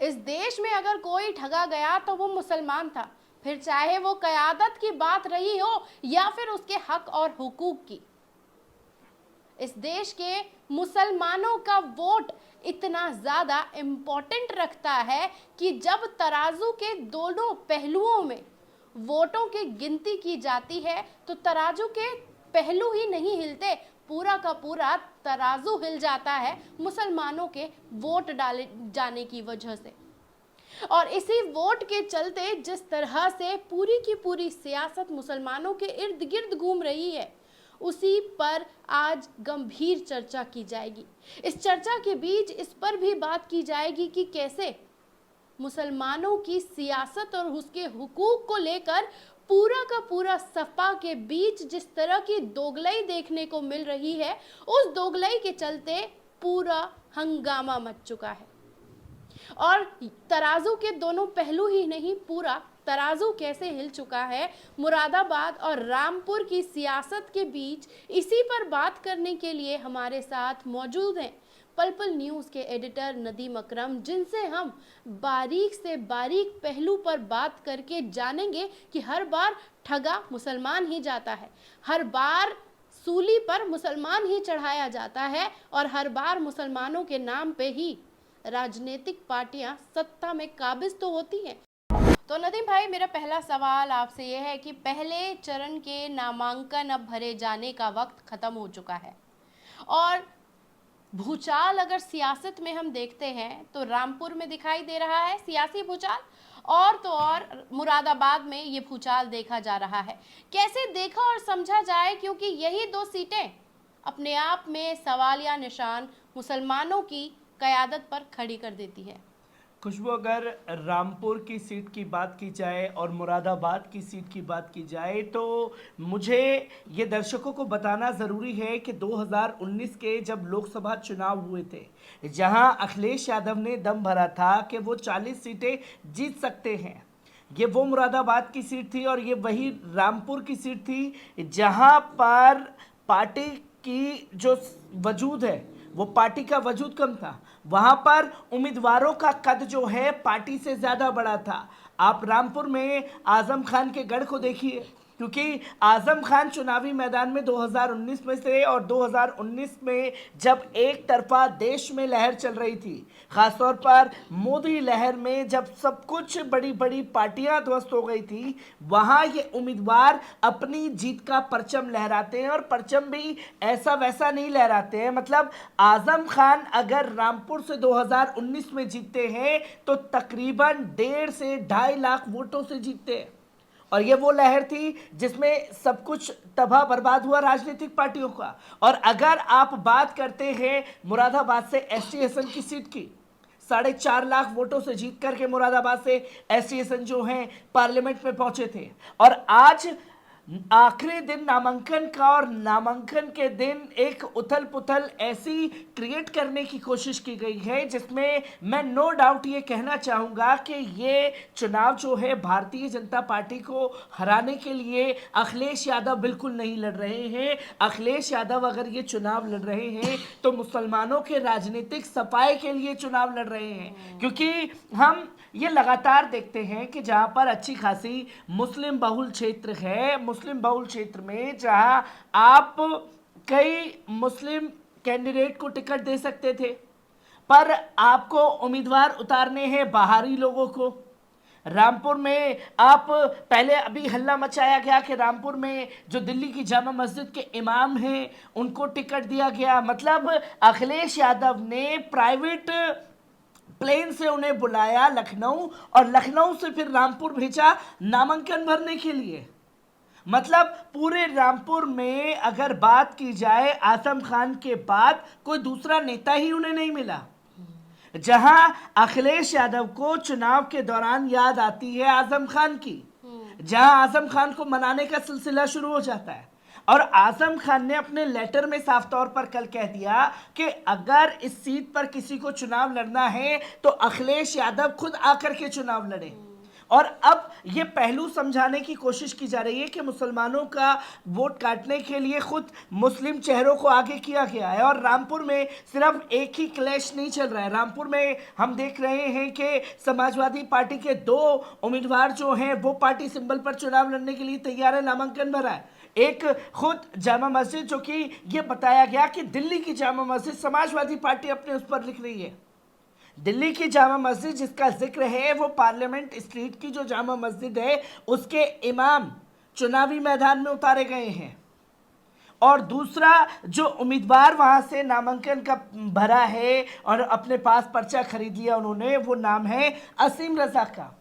इस देश में अगर कोई ठगा गया तो वो मुसलमान था, फिर चाहे वो क़यादत की बात रही हो या फिर उसके हक और हुकूक की। इस देश के मुसलमानों का वोट इतना ज़्यादा इम्पोर्टेंट रखता है कि जब तराजू के दोनों पहलुओं में वोटों की गिनती की जाती है तो तराजू के पहलू ही नहीं हिलते, पूरा का पूरा तराजू हिल जाता है मुसलमानों के वोट डाले जाने की वजह से। और इसी वोट के चलते जिस तरह से पूरी की पूरी सियासत मुसलमानों के इर्द गिर्द घूम रही है, उसी पर आज गंभीर चर्चा की जाएगी। इस चर्चा के बीच इस पर भी बात की जाएगी कि कैसे मुसलमानों की सियासत और उसके हुकूक को लेकर पूरा का पूरा सपा के बीच जिस तरह की दोगलाई देखने को मिल रही है, उस दोगलाई के चलते पूरा हंगामा मच चुका है। और तराजू के दोनों पहलू ही नहीं, पूरा तराजू कैसे हिल चुका है मुरादाबाद और रामपुर की सियासत के बीच, इसी पर बात करने के लिए हमारे साथ मौजूद हैं पल पल न्यूज़ के एडिटर नदीम अकरम, जिनसे हम बारीक से बारीक पहलू पर बात करके जानेंगे कि हर बार ठगा मुसलमान ही जाता है, हर बार सूली पर मुसलमान ही चढ़ाया जाता है और हर बार मुसलमानों के नाम पे ही राजनीतिक पार्टियां सत्ता में काबिज तो होती हैं। तो नदीम भाई, मेरा पहला सवाल आपसे यह है कि पहले चरण के नामांकन अब भरे जाने का वक्त खत्म हो चुका है और भूचाल अगर सियासत में हम देखते हैं तो रामपुर में दिखाई दे रहा है सियासी भूचाल, और तो और मुरादाबाद में ये भूचाल देखा जा रहा है। कैसे देखा और समझा जाए, क्योंकि यही दो सीटें अपने आप में सवालिया निशान मुसलमानों की क़यादत पर खड़ी कर देती है। खुशबू, अगर रामपुर की सीट की बात की जाए और मुरादाबाद की सीट की बात की जाए तो मुझे ये दर्शकों को बताना ज़रूरी है कि 2019 के जब लोकसभा चुनाव हुए थे, जहां अखिलेश यादव ने दम भरा था कि वो 40 सीटें जीत सकते हैं, ये वो मुरादाबाद की सीट थी और ये वही रामपुर की सीट थी जहां पर पार्टी की जो वजूद है वो पार्टी का वजूद कम था। वहां पर उम्मीदवारों का कद जो है पार्टी से ज्यादा बड़ा था। आप रामपुर में आजम खान के गढ़ को देखिए, क्योंकि आजम खान चुनावी मैदान में 2019 में से, और 2019 में जब एक तरफा देश में लहर चल रही थी, खासतौर पर मोदी लहर में जब सब कुछ बड़ी बड़ी पार्टियां ध्वस्त हो गई थी, वहां ये उम्मीदवार अपनी जीत का परचम लहराते हैं और परचम भी ऐसा वैसा नहीं लहराते हैं। मतलब आजम खान अगर रामपुर से 2019 में जीतते हैं तो तकरीबन 1.5 से 2.5 लाख वोटों से जीतते हैं, और ये वो लहर थी जिसमें सब कुछ तबाह बर्बाद हुआ राजनीतिक पार्टियों का। और अगर आप बात करते हैं मुरादाबाद से एसटी हसन की सीट की, 4.5 लाख वोटों से जीत करके मुरादाबाद से एसटी हसन जो हैं पार्लियामेंट में पहुंचे थे, और आज आखिरी दिन नामांकन का, और नामांकन के दिन एक उथल पुथल ऐसी क्रिएट करने की कोशिश की गई है जिसमें मैं नो डाउट ये कहना चाहूँगा कि ये चुनाव जो है भारतीय जनता पार्टी को हराने के लिए अखिलेश यादव बिल्कुल नहीं लड़ रहे हैं। अखिलेश यादव अगर ये चुनाव लड़ रहे हैं तो मुसलमानों के राजनीतिक सफाई के लिए चुनाव लड़ रहे हैं, क्योंकि हम ये लगातार देखते हैं कि जहाँ पर अच्छी खासी मुस्लिम बहुल क्षेत्र है, मुस्लिम बहुल क्षेत्र में जहाँ आप कई मुस्लिम कैंडिडेट को टिकट दे सकते थे, पर आपको उम्मीदवार उतारने हैं बाहरी लोगों को। रामपुर में आप पहले अभी हल्ला मचाया गया कि रामपुर में जो दिल्ली की जामा मस्जिद के इमाम हैं उनको टिकट दिया गया। मतलब अखिलेश यादव ने प्राइवेट प्लेन से उन्हें बुलाया लखनऊ, और लखनऊ से फिर रामपुर भेजा नामांकन भरने के लिए। मतलब पूरे रामपुर में अगर बात की जाए, आजम खान के बाद कोई दूसरा नेता ही उन्हें नहीं मिला। जहां अखिलेश यादव को चुनाव के दौरान याद आती है आजम खान की, जहां आजम खान को मनाने का सिलसिला शुरू हो जाता है, और आजम खान ने अपने लेटर में साफ तौर पर कल कह दिया कि अगर इस सीट पर किसी को चुनाव लड़ना है तो अखिलेश यादव खुद आकर के चुनाव लड़े। और अब ये पहलू समझाने की कोशिश की जा रही है कि मुसलमानों का वोट काटने के लिए खुद मुस्लिम चेहरों को आगे किया गया है। और रामपुर में सिर्फ एक ही क्लैश नहीं चल रहा है, रामपुर में हम देख रहे हैं कि समाजवादी पार्टी के 2 उम्मीदवार जो हैं वो पार्टी सिंबल पर चुनाव लड़ने के लिए तैयार है, नामांकन भरा है। एक खुद जामा मस्जिद, जो कि ये बताया गया कि दिल्ली की जामा मस्जिद समाजवादी पार्टी अपने उस पर लिख रही है। दिल्ली की जामा मस्जिद जिसका जिक्र है वो पार्लियामेंट स्ट्रीट की जो जामा मस्जिद है उसके इमाम चुनावी मैदान में उतारे गए हैं। और दूसरा जो उम्मीदवार वहां से नामांकन का भरा है और अपने पास पर्चा खरीद लिया उन्होंने, वो नाम है असीम रजा का।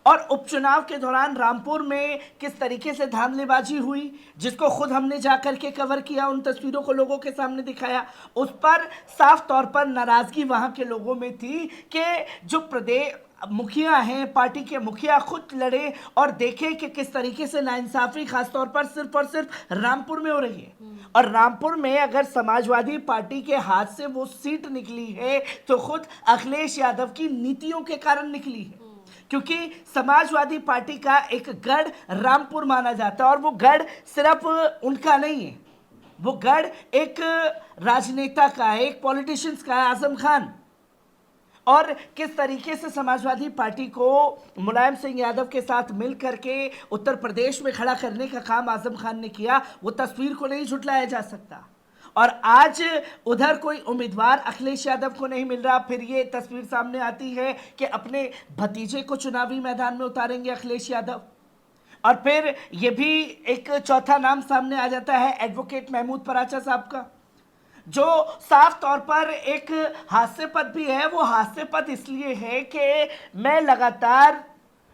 और उपचुनाव के दौरान रामपुर में किस तरीके से धांधलीबाजी हुई, जिसको खुद हमने जाकर के कवर किया, उन तस्वीरों को लोगों के सामने दिखाया, उस पर साफ तौर पर नाराजगी वहां के लोगों में थी कि जो प्रदेश मुखिया हैं, पार्टी के मुखिया खुद लड़े और देखे कि किस तरीके से नाइंसाफी खासतौर पर सिर्फ और सिर्फ रामपुर में हो रही है। और रामपुर में अगर समाजवादी पार्टी के हाथ से वो सीट निकली है तो खुद अखिलेश यादव की नीतियों के कारण निकली है, क्योंकि समाजवादी पार्टी का एक गढ़ रामपुर माना जाता है। और वो गढ़ सिर्फ उनका नहीं है, वो गढ़ एक राजनेता का है, एक पॉलिटिशियंस का है, आजम खान। और किस तरीके से समाजवादी पार्टी को मुलायम सिंह यादव के साथ मिल करके उत्तर प्रदेश में खड़ा करने का काम आजम खान ने किया, वो तस्वीर को नहीं झुटलाया जा सकता। और आज उधर कोई उम्मीदवार अखिलेश यादव को नहीं मिल रहा, फिर ये तस्वीर सामने आती है कि अपने भतीजे को चुनावी मैदान में उतारेंगे अखिलेश यादव। और फिर ये भी एक चौथा नाम सामने आ जाता है एडवोकेट महमूद पराचा साहब का, जो साफ तौर पर एक हास्यास्पद भी है। वो हास्यास्पद इसलिए है कि मैं लगातार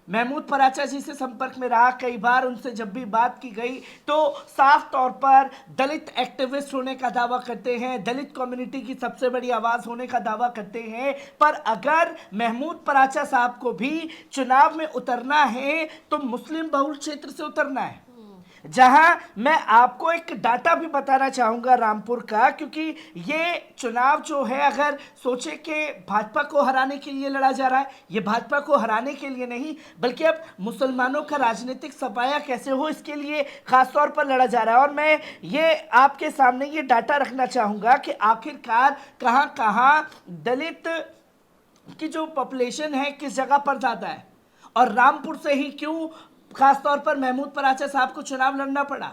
महमूद पराचा जी से संपर्क में रहा, कई बार उनसे जब भी बात की गई तो साफ तौर पर दलित एक्टिविस्ट होने का दावा करते हैं, दलित कम्युनिटी की सबसे बड़ी आवाज़ होने का दावा करते हैं। पर अगर महमूद पराचा साहब को भी चुनाव में उतरना है तो मुस्लिम बहुल क्षेत्र से उतरना है, जहां मैं आपको एक डाटा भी बताना चाहूंगा रामपुर का, क्योंकि ये चुनाव जो है अगर सोचे कि भाजपा को हराने के लिए लड़ा जा रहा है, ये भाजपा को हराने के लिए नहीं बल्कि अब मुसलमानों का राजनीतिक सफाया कैसे हो इसके लिए खासतौर पर लड़ा जा रहा है। और मैं ये आपके सामने ये डाटा रखना चाहूंगा कि आखिरकार कहां कहां दलित की जो पॉपुलेशन है किस जगह पर ज़्यादा है, और रामपुर से ही क्यों खासतौर पर महमूद पराचा साहब को चुनाव लड़ना पड़ा,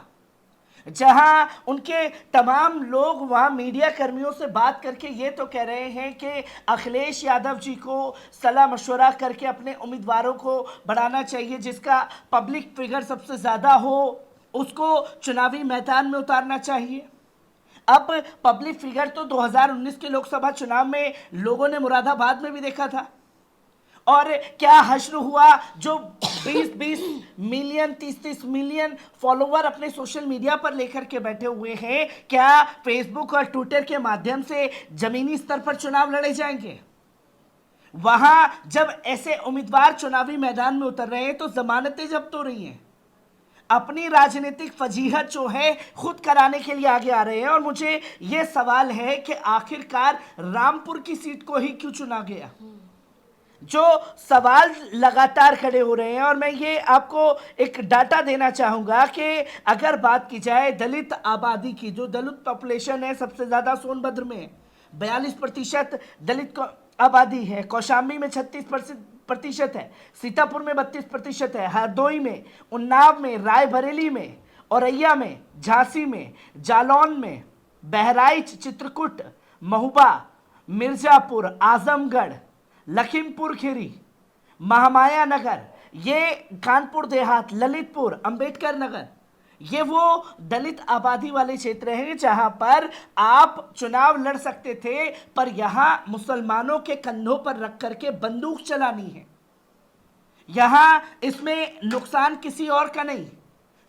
जहां उनके तमाम लोग वहां मीडिया कर्मियों से बात करके ये तो कह रहे हैं कि अखिलेश यादव जी को सलाह मशवरा करके अपने उम्मीदवारों को बढ़ाना चाहिए, जिसका पब्लिक फिगर सबसे ज़्यादा हो उसको चुनावी मैदान में उतारना चाहिए। अब पब्लिक फिगर तो 2019 के लोकसभा चुनाव में लोगों ने मुरादाबाद में भी देखा था, और क्या हश्र हुआ, जो 20-20 मिलियन 30-30 मिलियन फॉलोवर अपने सोशल मीडिया पर लेकर के बैठे हुए हैं, क्या फेसबुक और ट्विटर के माध्यम से जमीनी स्तर पर चुनाव लड़े जाएंगे? वहां जब ऐसे उम्मीदवार चुनावी मैदान में उतर रहे हैं तो जमानतें जब्त हो रही हैं, अपनी राजनीतिक फजीहत जो है खुद कराने के लिए आगे आ रहे हैं। और मुझे यह सवाल है कि आखिरकार रामपुर की सीट को ही क्यों चुना गया, जो सवाल लगातार खड़े हो रहे हैं। और मैं ये आपको एक डाटा देना चाहूँगा कि अगर बात की जाए दलित आबादी की, जो दलित पॉपुलेशन है सबसे ज़्यादा सोनभद्र में 42% दलित आबादी है, कौशाम्बी में 36% है, सीतापुर में 32% है, हरदोई में, उन्नाव में, रायबरेली में, औरैया में, झांसी में, जालौन में, बहराइच, चित्रकूट, महुबा, मिर्जापुर, आजमगढ़, लखीमपुर खीरी, महामाया नगर, ये कानपुर देहात, ललितपुर, अंबेडकर नगर, ये वो दलित आबादी वाले क्षेत्र हैं जहां पर आप चुनाव लड़ सकते थे, पर यहां मुसलमानों के कंधों पर रख करके बंदूक चलानी है। यहां इसमें नुकसान किसी और का नहीं,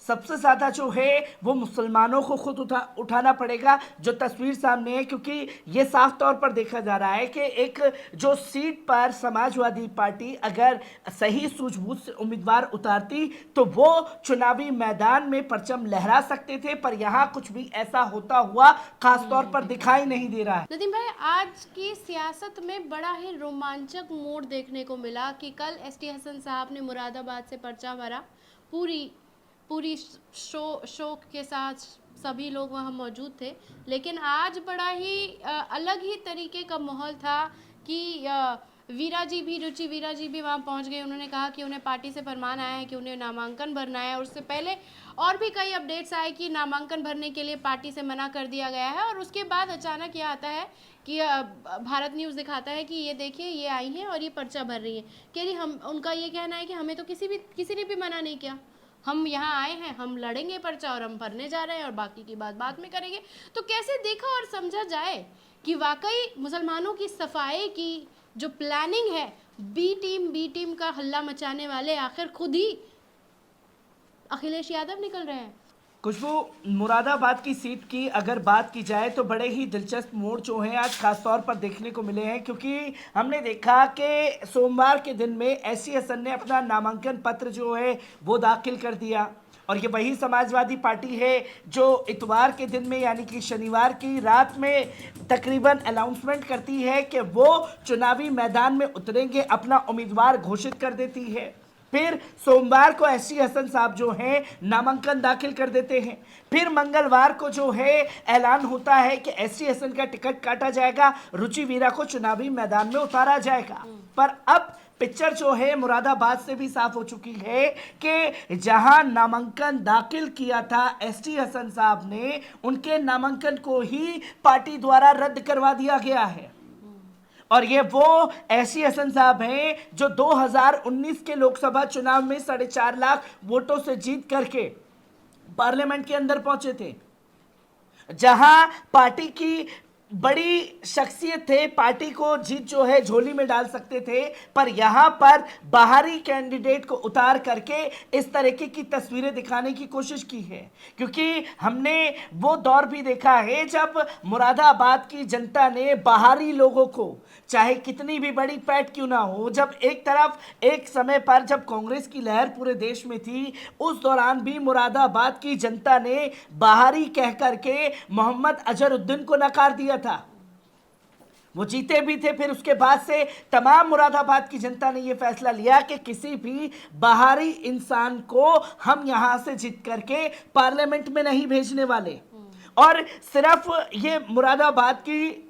सबसे ज़्यादा जो है वो मुसलमानों को खुद उठाना पड़ेगा जो तस्वीर सामने है, क्योंकि ये साफ तौर पर देखा जा रहा है कि एक जो सीट पर समाजवादी पार्टी अगर सही सूझबूझ से उम्मीदवार उतारती तो वो चुनावी मैदान में परचम लहरा सकते थे, पर यहाँ कुछ भी ऐसा होता हुआ खास तौर पर दिखाई नहीं दे रहा है। नदीम भाई, आज की सियासत में बड़ा ही रोमांचक मोड़ देखने को मिला कि कल एसटी हसन साहब ने मुरादाबाद से पर्चा भरा। पूरी शोक के साथ सभी लोग वहाँ मौजूद थे, लेकिन आज बड़ा ही अलग ही तरीके का माहौल था कि रुचि वीरा जी भी वहाँ पहुँच गए। उन्होंने कहा कि उन्हें पार्टी से फरमान आया है कि उन्हें नामांकन भरना है, और उससे पहले और भी कई अपडेट्स आए कि नामांकन भरने के लिए पार्टी से मना कर दिया गया है। और उसके बाद अचानक यह आता है कि भारत न्यूज़ दिखाता है कि ये देखिए ये आई हैं और ये पर्चा भर रही है। कह रही हम उनका ये कहना है कि हमें तो किसी ने भी मना नहीं किया, हम यहाँ आए हैं, हम लड़ेंगे पर्चा और हम भरने जा रहे हैं और बाकी की बात बाद में करेंगे। तो कैसे देखा और समझा जाए कि वाकई मुसलमानों की सफाई की जो प्लानिंग है, बी टीम का हल्ला मचाने वाले आखिर खुद ही अखिलेश यादव निकल रहे हैं। खुशबू, मुरादाबाद की सीट की अगर बात की जाए तो बड़े ही दिलचस्प मोड़ जो हैं आज खास तौर पर देखने को मिले हैं, क्योंकि हमने देखा कि सोमवार के दिन में एसटी हसन ने अपना नामांकन पत्र जो है वो दाखिल कर दिया, और ये वही समाजवादी पार्टी है जो इतवार के दिन में यानी कि शनिवार की रात में तकरीबन अनाउंसमेंट करती है कि वो चुनावी मैदान में उतरेंगे, अपना उम्मीदवार घोषित कर देती है। फिर सोमवार को एसटी हसन साहब जो हैं नामांकन दाखिल कर देते हैं। फिर मंगलवार को जो है ऐलान होता है कि एसटी हसन का टिकट काटा जाएगा, रुचि वीरा को चुनावी मैदान में उतारा जाएगा। पर अब पिक्चर जो है मुरादाबाद से भी साफ हो चुकी है कि जहां नामांकन दाखिल किया था एसटी हसन साहब ने, उनके नामांकन को ही पार्टी द्वारा रद्द करवा दिया गया है। और ये वो एसटी हसन साहब हैं जो 2019 के लोकसभा चुनाव में 4.5 लाख वोटों से जीत करके पार्लियामेंट के अंदर पहुंचे थे, जहां पार्टी की बड़ी शख्सियत थे, पार्टी को जीत जो है झोली में डाल सकते थे, पर यहां पर बाहरी कैंडिडेट को उतार करके इस तरीके की तस्वीरें दिखाने की कोशिश की है। क्योंकि हमने वो दौर भी देखा है जब मुरादाबाद की जनता ने बाहरी लोगों को, चाहे कितनी भी बड़ी पैठ क्यों ना हो, जब एक तरफ एक समय पर जब कांग्रेस की लहर पूरे देश में थी, उस दौरान भी मुरादाबाद की जनता ने बाहरी कह करके मोहम्मद अजहरुद्दीन को नकार दिया था। वो जीते भी थे। फिर उसके बाद से तमाम मुरादाबाद की जनता ने यह फैसला लिया कि किसी भी बाहरी इंसान को हम यहां से जीत करके पार्लियामेंट में नहीं भेजने वाले। और सिर्फ ये मुरादाबाद की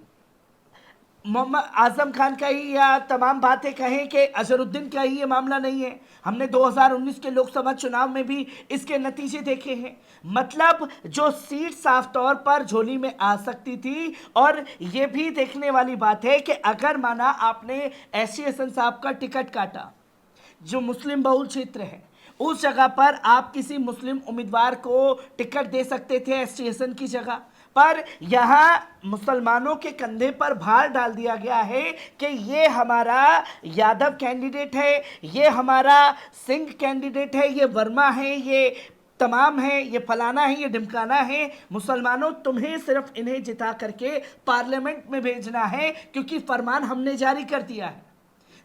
मोहम्मद आजम खान का ही या तमाम बातें कहें कि अजहरुद्दीन का ही ये मामला नहीं है, हमने 2019 के लोकसभा चुनाव में भी इसके नतीजे देखे हैं। मतलब जो सीट साफ तौर पर झोली में आ सकती थी। और ये भी देखने वाली बात है कि अगर माना आपने एसटी हसन साहब का टिकट काटा, जो मुस्लिम बहुल क्षेत्र है, उस जगह पर आप किसी मुस्लिम उम्मीदवार को टिकट दे सकते थे एसटी हसन की जगह, पर यहाँ मुसलमानों के कंधे पर भार डाल दिया गया है कि ये हमारा यादव कैंडिडेट है, ये हमारा सिंह कैंडिडेट है, ये वर्मा है, ये तमाम है, ये फलाना है, ये ढिमकाना है। मुसलमानों, तुम्हें सिर्फ इन्हें जिता करके पार्लियामेंट में भेजना है, क्योंकि फरमान हमने जारी कर दिया है,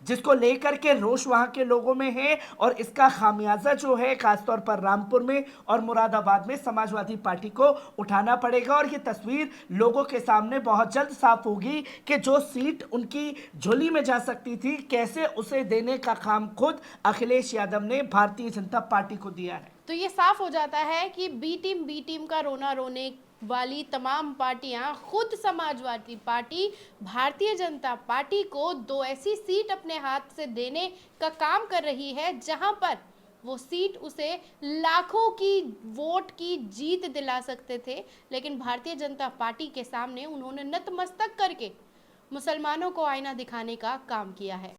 जिसको लेकर के रोष वहां के लोगों में है। और इसका खामियाजा जो है खासतौर पर रामपुर में और मुरादाबाद में समाजवादी पार्टी को उठाना पड़ेगा। और ये तस्वीर लोगों के सामने बहुत जल्द साफ होगी कि जो सीट उनकी झोली में जा सकती थी, कैसे उसे देने का काम खुद अखिलेश यादव ने भारतीय जनता पार्टी को दिया है। तो ये साफ हो जाता है कि बी टीम का रोना रोने वाली तमाम पार्टियां, खुद समाजवादी पार्टी, भारतीय जनता पार्टी को 2 ऐसी सीट अपने हाथ से देने का काम कर रही है जहां पर वो सीट उसे लाखों की वोट की जीत दिला सकते थे। लेकिन भारतीय जनता पार्टी के सामने उन्होंने नतमस्तक करके मुसलमानों को आईना दिखाने का काम किया है।